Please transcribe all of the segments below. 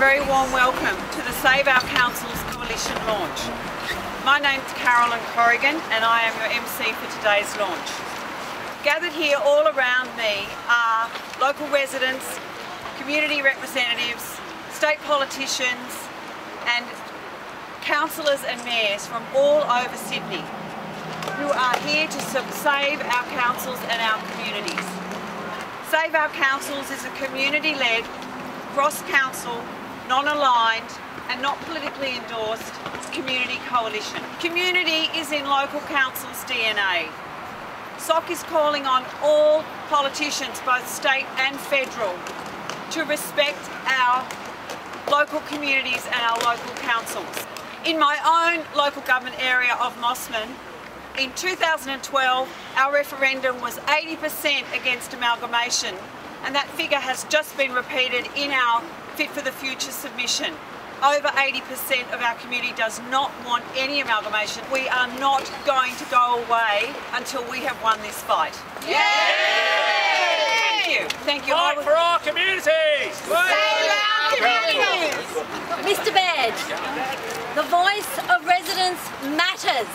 very warm welcome to the Save Our Councils Coalition launch. My name's Carolyn Corrigan and I am your MC for today's launch. Gathered here all around me are local residents, community representatives, state politicians and councillors and mayors from all over Sydney who are here to save our councils and our communities. Save Our Councils is a community-led, cross-council, non-aligned and not politically endorsed community coalition. Community is in local councils' DNA. SOC is calling on all politicians, both state and federal, to respect our local communities and our local councils. In my own local government area of Mossman, in 2012, our referendum was 80% against amalgamation, and that figure has just been repeated in our Fit for the Future submission. Over 80% of our community does not want any amalgamation. We are not going to go away until we have won this fight. Yay! Thank you. Thank you. Fight for our communities! Save our communities! Mr. Baird, the voice of residents matters.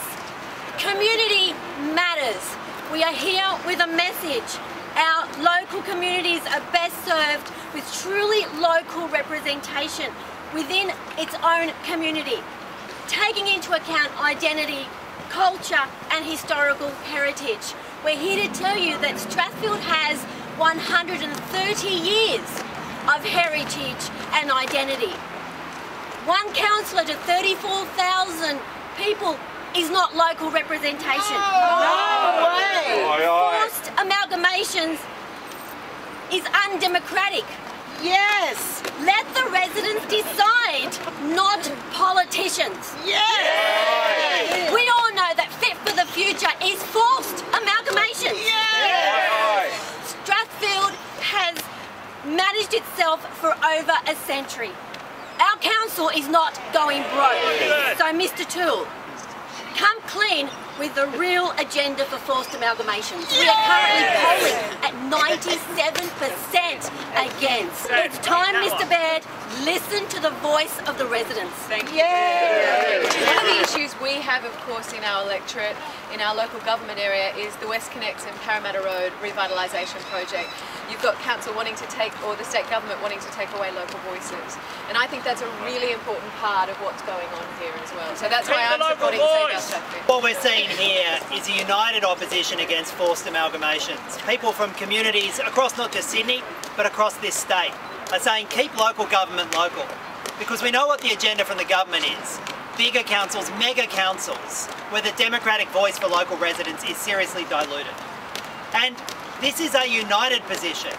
Community matters. We are here with a message. Our local communities are best served with truly local representation within its own community, taking into account identity, culture and historical heritage. We're here to tell you that Strathfield has 130 years of heritage and identity. One councillor to 34,000 people is not local representation. No way! Forced amalgamations is undemocratic. Yes! Let the residents decide, not politicians. Yes! We all know that Fit for the Future is forced amalgamation. Yes! Strathfield has managed itself for over a century. Our council is not going broke. So Mr. Toole, come clean with the real agenda for forced amalgamations. We are currently polling at 97% against. It's time, Mr. Baird, listen to the voice of the residents. Thank you. Yay! One of the issues we have, of course, in our electorate, in our local government area, is the West Connects and Parramatta Road revitalisation project. You've got council wanting to take, or the state government wanting to take away local voices. And I think that's a really important part of what's going on here as well. So that's why I'm supporting Save Our Strathfield. What we're seeing here is a united opposition against forced amalgamations. People from communities across not just Sydney, but across this state are saying keep local government local. Because we know what the agenda from the government is. Bigger councils, mega councils, where the democratic voice for local residents is seriously diluted. And this is a united position.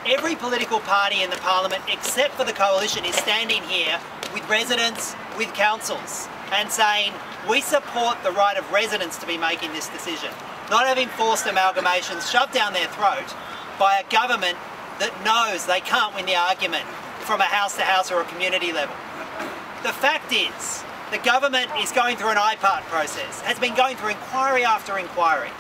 Every political party in the parliament, except for the coalition, is standing here with residents, with councils, and saying we support the right of residents to be making this decision, not having forced amalgamations shoved down their throat by a government that knows they can't win the argument from a house-to-house or a community level. The fact is, the government is going through an IPART process, has been going through inquiry after inquiry,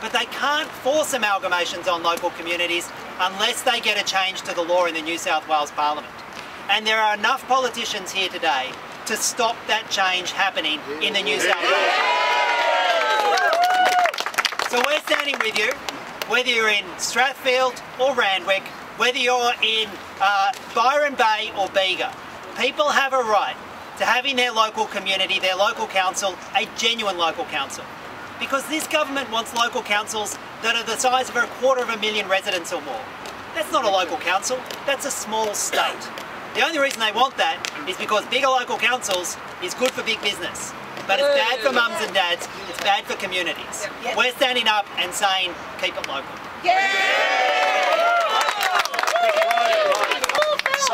but they can't force amalgamations on local communities unless they get a change to the law in the New South Wales Parliament. And there are enough politicians here today to stop that change happening in the New South Wales. So we're standing with you, whether you're in Strathfield or Randwick, whether you're in Byron Bay or Bega. People have a right to having their local community, their local council, a genuine local council. Because this government wants local councils that are the size of 250,000 residents or more. That's not a local council, that's a small state. The only reason they want that is because bigger local councils is good for big business. But it's bad for mums and dads, it's bad for communities. We're standing up and saying, keep it local.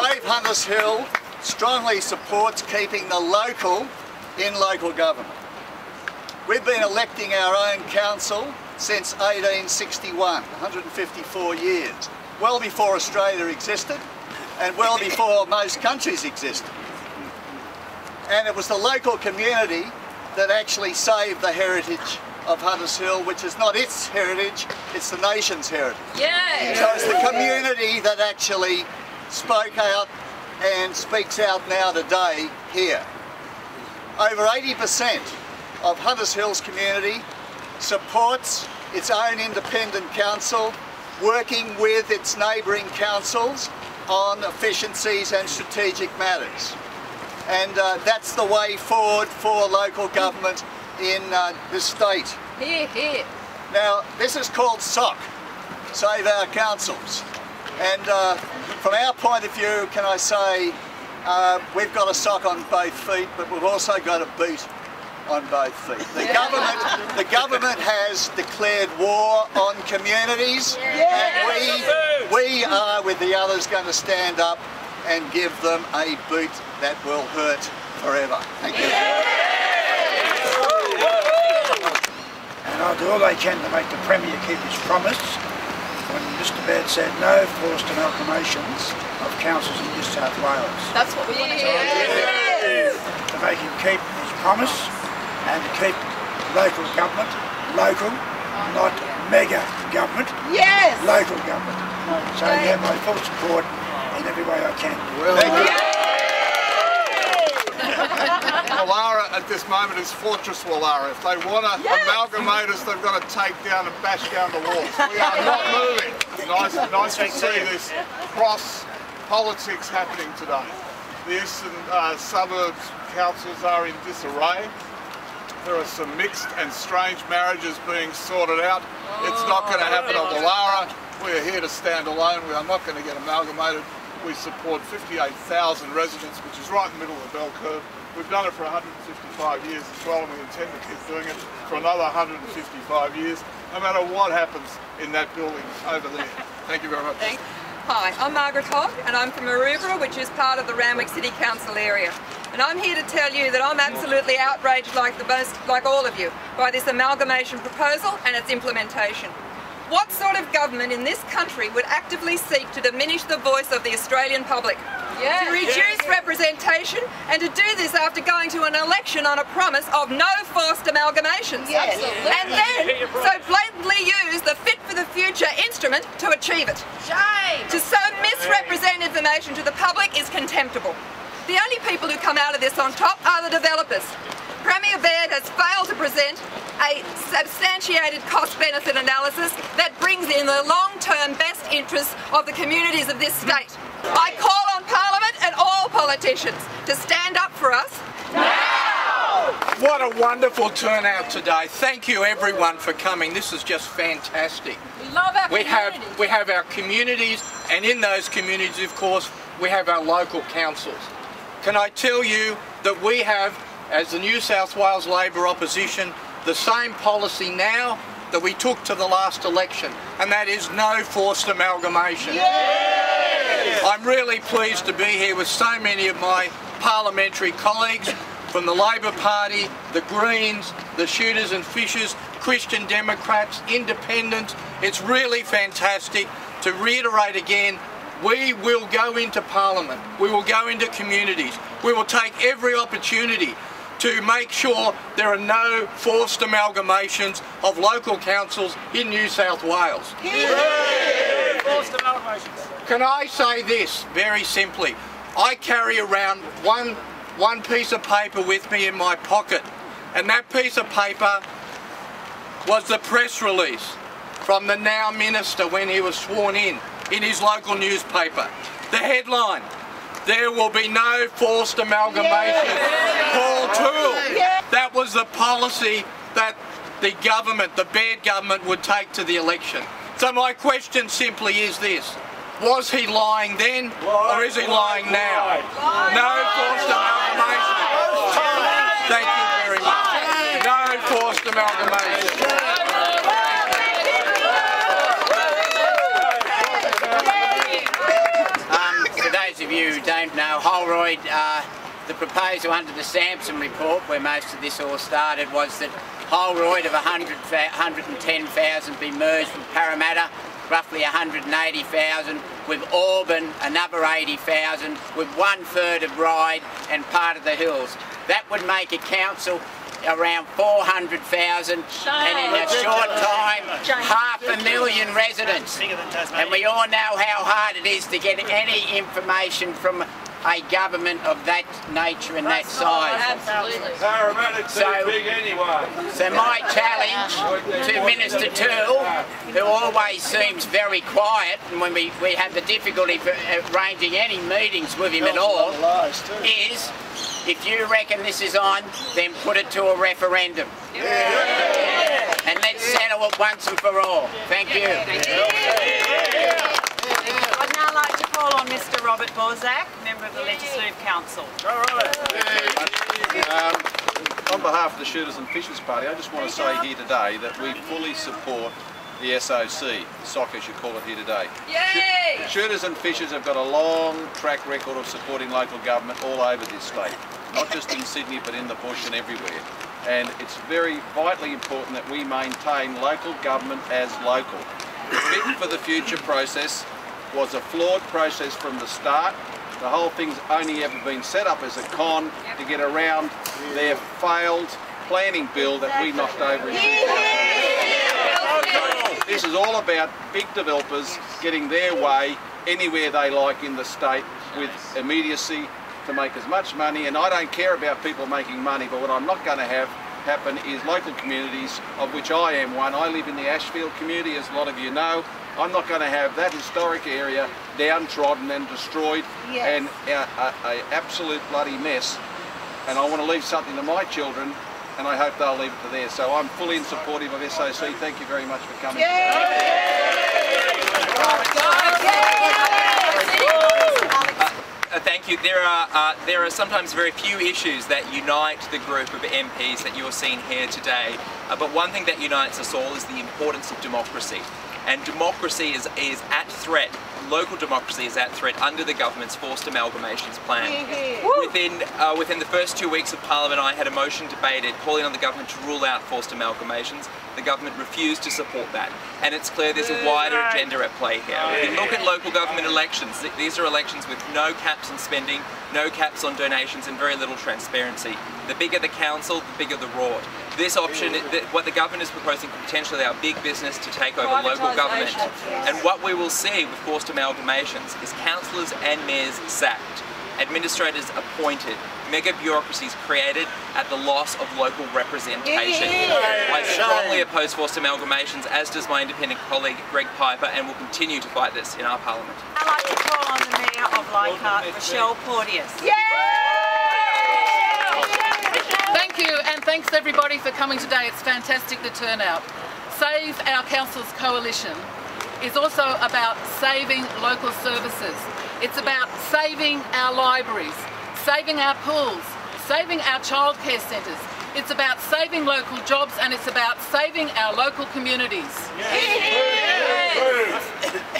Save Hunters Hill strongly supports keeping the local in local government. We've been electing our own council since 1861, 154 years, well before Australia existed and well before most countries existed. And it was the local community that actually saved the heritage of Hunters Hill, which is not its heritage, it's the nation's heritage. Yay! So it's the community that actually spoke out and speaks out now today here. Over 80% of Hunters Hill's community supports its own independent council, working with its neighbouring councils on efficiencies and strategic matters. And that's the way forward for local government in this state. Here, here. Now, this is called SOC, Save Our Councils. And from our point of view, can I say, we've got a sock on both feet, but we've also got a boot on both feet. The government has declared war on communities, and we are, with the others, going to stand up and give them a boot that will hurt forever. Thank you. And I'll do all I can to make the Premier keep his promise when Mr Baird said no forced amalgamations of councils in New South Wales. That's what we want to do. To make him keep his promise and to keep local government local, not mega government. Yes! Local government. So you have my full support in every way I can. Well, thank you. Wallara at this moment is Fortress Wallara. If they want to amalgamate us, they've got to take down and bash down the walls. We are not moving. Nice to see this cross politics happening today. The eastern suburbs councils are in disarray. There are some mixed and strange marriages being sorted out. It's not going to happen at Wallara. We are here to stand alone. We are not going to get amalgamated. We support 58,000 residents, which is right in the middle of the bell curve. We've done it for 155 years as well, and we intend to keep doing it for another 155 years, no matter what happens in that building over there. Thank you very much. Thanks. Hi, I'm Margaret Hogg, and I'm from Maroubra, which is part of the Randwick City Council area. And I'm here to tell you that I'm absolutely outraged, like all of you, by this amalgamation proposal and its implementation. What sort of government in this country would actively seek to diminish the voice of the Australian public? To reduce representation, and to do this after going to an election on a promise of no forced amalgamations. And then so blatantly use the Fit for the Future instrument to achieve it. Shame! To so misrepresent information to the public is contemptible. The only people who come out of this on top are the developers. Premier Baird has failed to present a substantiated cost-benefit analysis that brings in the long-term best interests of the communities of this state. I call on Parliament and all politicians to stand up for us now! What a wonderful turnout today. Thank you everyone for coming. This is just fantastic. We love our communities. We have our communities, and in those communities, of course, we have our local councils. Can I tell you that we have, as the New South Wales Labor opposition, the same policy now that we took to the last election, and that is no forced amalgamation. I'm really pleased to be here with so many of my parliamentary colleagues from the Labor Party, the Greens, the Shooters and Fishers, Christian Democrats, Independents. It's really fantastic. To reiterate again, we will go into Parliament, we will go into communities, we will take every opportunity to make sure there are no forced amalgamations of local councils in New South Wales. Forced amalgamations. Can I say this very simply? I carry around one piece of paper with me in my pocket, and that piece of paper was the press release from the now Minister when he was sworn in his local newspaper. The headline: there will be no forced amalgamation. Paul Toole. That was the policy that the government, the Baird government, would take to the election. So my question simply is this: was he lying then, or is he lying now? No forced amalgamation. Thank you very much. No forced amalgamation. For those of you who don't know, Holroyd, the proposal under the Sampson report, where most of this all started, was that Holroyd of 110,000 be merged with Parramatta, roughly 180,000, with Auburn, another 80,000, with 1/3 of Ryde and part of the Hills. That would make a council around 400,000, and in a short time, 500,000 residents. And we all know how hard it is to get any information from a government of that nature and that size. Absolutely. Parramatta's too big anyway. So my challenge to Minister Toole, who always seems very quiet, and when we have the difficulty for arranging any meetings with him at all, is if you reckon this is on, then put it to a referendum. And let's settle it once and for all. Thank you. I'd now like to call on Mr. Robert Borzak, Member of the Legislative Council. On behalf of the Shooters and Fishers Party, I just want to say here today that we fully support the SOC, as you call it here today. Yay! Shooters and Fishers have got a long track record of supporting local government all over this state, not just in Sydney but in the bush and everywhere. And it's very vitally important that we maintain local government as local. The Fit for the Future process was a flawed process from the start. The whole thing's only ever been set up as a con to get around their failed planning bill that we knocked over in 2000. This is all about big developers getting their way anywhere they like in the state with immediacy to make as much money. And I don't care about people making money, but what I'm not going to have happen is local communities, of which I am one. I live in the Ashfield community, as a lot of you know. I'm not going to have that historic area downtrodden and destroyed and an absolute bloody mess. And I want to leave something to my children, and I hope they'll leave it to theirs. So I'm fully in supportive of SOC. Thank you very much for coming. Thank you. There are sometimes very few issues that unite the group of MPs that you're seeing here today. But one thing that unites us all is the importance of democracy. And democracy is at threat. Local democracy is at threat under the government's forced amalgamations plan. Within the first 2 weeks of Parliament, I had a motion debated calling on the government to rule out forced amalgamations. The government refused to support that, and it's clear there's a wider agenda at play here. If you look at local government elections, these are elections with no caps on spending, no caps on donations, and very little transparency. The bigger the council, the bigger the reward. This option, what the government is proposing, could potentially allow big business to take over local government. And what we will see with forced amalgamations is councillors and mayors sacked, administrators appointed, mega bureaucracies created at the loss of local representation. I strongly oppose forced amalgamations, as does my independent colleague Greg Piper, and will continue to fight this in our Parliament. I'd like to call on the Mayor of Leichhardt, Rochelle Porteous. Thank you, and thanks everybody for coming today. It's fantastic, the turnout. Save Our Councils Coalition is also about saving local services. It's about saving our libraries, saving our pools, saving our childcare centres. It's about saving local jobs, and it's about saving our local communities.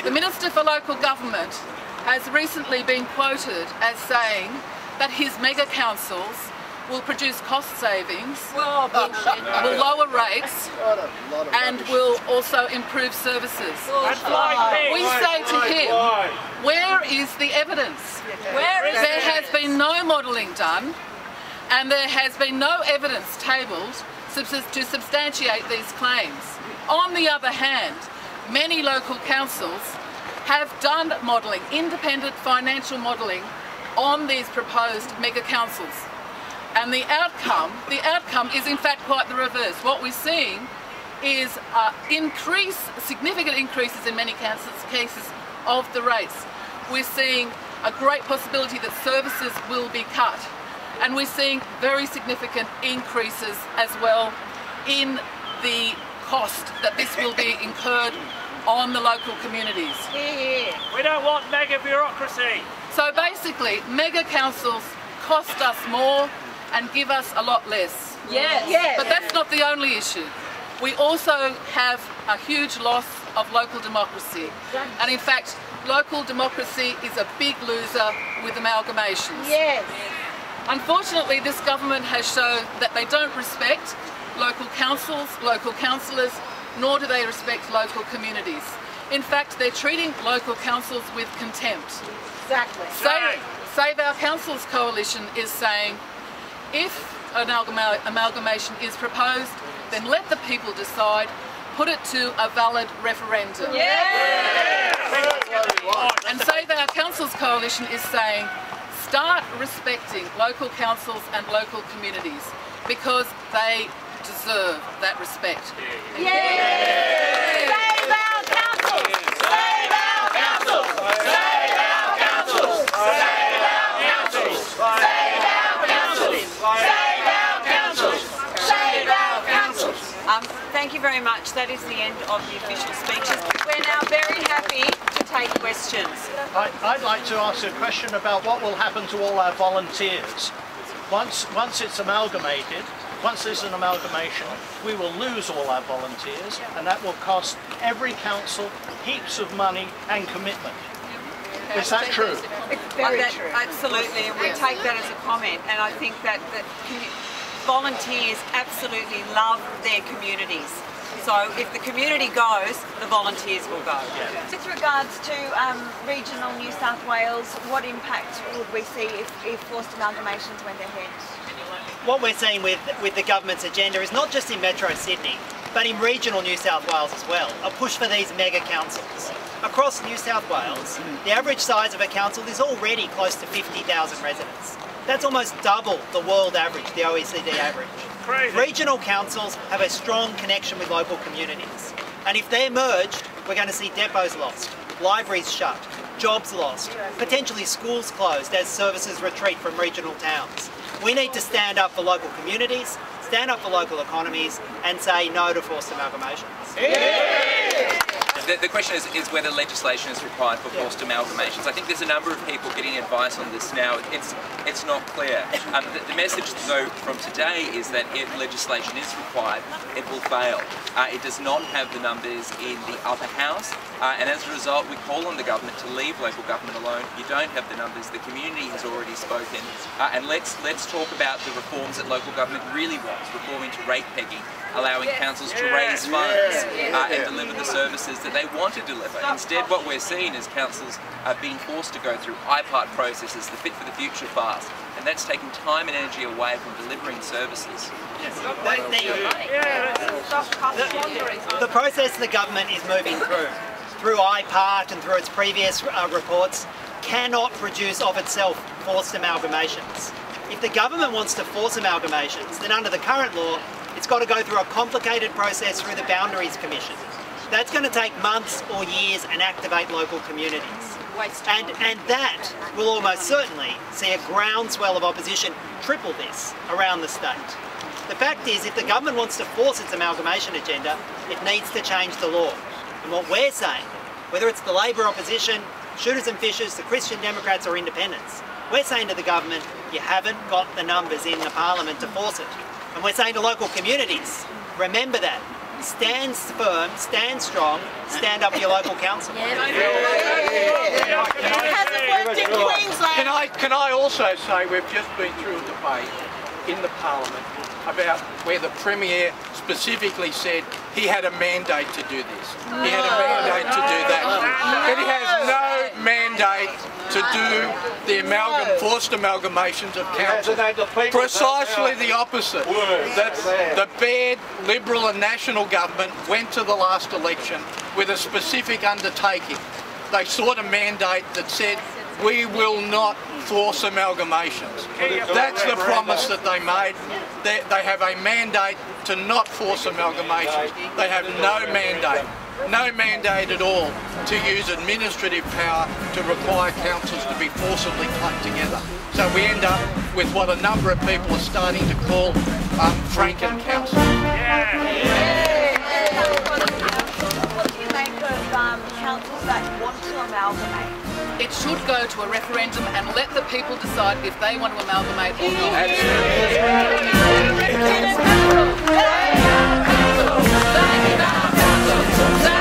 The Minister for Local Government has recently been quoted as saying that his mega councils will produce cost savings, will lower rates, and will also improve services. We say to him, where is the evidence? There has been no modelling done, and there has been no evidence tabled to substantiate these claims. On the other hand, many local councils have done modelling, independent financial modelling, on these proposed mega councils. And the outcome is in fact quite the reverse. What we're seeing is significant increases in many cases of the rates. We're seeing a great possibility that services will be cut. And we're seeing very significant increases as well in the cost that this will be incurred on the local communities. We don't want mega bureaucracy. So basically, mega councils cost us more and give us a lot less. But that's not the only issue. We also have a huge loss of local democracy. And in fact, local democracy is a big loser with amalgamations. Unfortunately, this government has shown that they don't respect local councils, local councillors, nor do they respect local communities. In fact, they're treating local councils with contempt. Save Our Councils Coalition is saying, if an amalgamation is proposed, then let the people decide, put it to a valid referendum. And Save Our Councils Coalition is saying, start respecting local councils and local communities because they deserve that respect. Save our councils! Save our councils! Save our councils! Save our councils! Save our councils! Save our councils! Save our councils! Thank you very much. That is the end of the official speeches. We're now very happy to take questions. I'd like to ask a question about what will happen to all our volunteers. Once it's amalgamated, once there's an amalgamation, we will lose all our volunteers, and that will cost every council heaps of money and commitment. Is that true? Very true. Absolutely, and we take that as a comment, and I think that volunteers absolutely love their communities. So if the community goes, the volunteers will go. With regards to regional New South Wales, what impact would we see if forced amalgamations went ahead? What we're seeing with the government's agenda is not just in Metro Sydney, but in regional New South Wales as well, a push for these mega councils. Across New South Wales, the average size of a council is already close to 50,000 residents. That's almost double the world average, the OECD average. Crazy. Regional councils have a strong connection with local communities. And if they're merged, we're going to see depots lost, libraries shut, jobs lost, potentially schools closed as services retreat from regional towns. We need to stand up for local communities, stand up for local economies, and say no to forced amalgamations. The question is whether legislation is required for forced amalgamations. I think there's a number of people getting advice on this now. It's not clear. The message though from today is that if legislation is required, it will fail. It does not have the numbers in the upper house, and as a result we call on the government to leave local government alone. You don't have the numbers, the community has already spoken, and let's talk about the reforms that local government really wants, reforming to rate pegging, allowing councils to raise funds and deliver the services that they want to deliver. Instead, what we're seeing is councils are being forced to go through IPART processes, the Fit for the Future fast, and that's taking time and energy away from delivering services. The process the government is moving through IPART and through its previous reports, cannot produce of itself forced amalgamations. If the government wants to force amalgamations, then under the current law, it's got to go through a complicated process through the Boundaries Commission. That's going to take months or years and activate local communities. And that will almost certainly see a groundswell of opposition triple this around the state. The fact is, if the government wants to force its amalgamation agenda, it needs to change the law. And what we're saying, whether it's the Labor opposition, shooters and fishers, the Christian Democrats or independents, we're saying to the government, you haven't got the numbers in the parliament to force it. And we're saying to local communities, remember that. Stand firm, stand strong, stand up for your local council. It hasn't worked in Queensland. Can I also say we've just been through a debate in the Parliament about where the Premier specifically said he had a mandate to do this. He had a mandate to do that. But he has no mandate to do the forced amalgamations of councils. Precisely the opposite. The bad Liberal and National government went to the last election with a specific undertaking. They sought a mandate that said, we will not force amalgamations. That's the promise that they made. They have a mandate to not force amalgamations. They have no mandate at all to use administrative power to require councils to be forcibly clumped together. So we end up with what a number of people are starting to call Franken councils. What do you make of councils that want to amalgamate? It should go to a referendum and let the people decide if they want to amalgamate or not. Save our councils! Save our councils!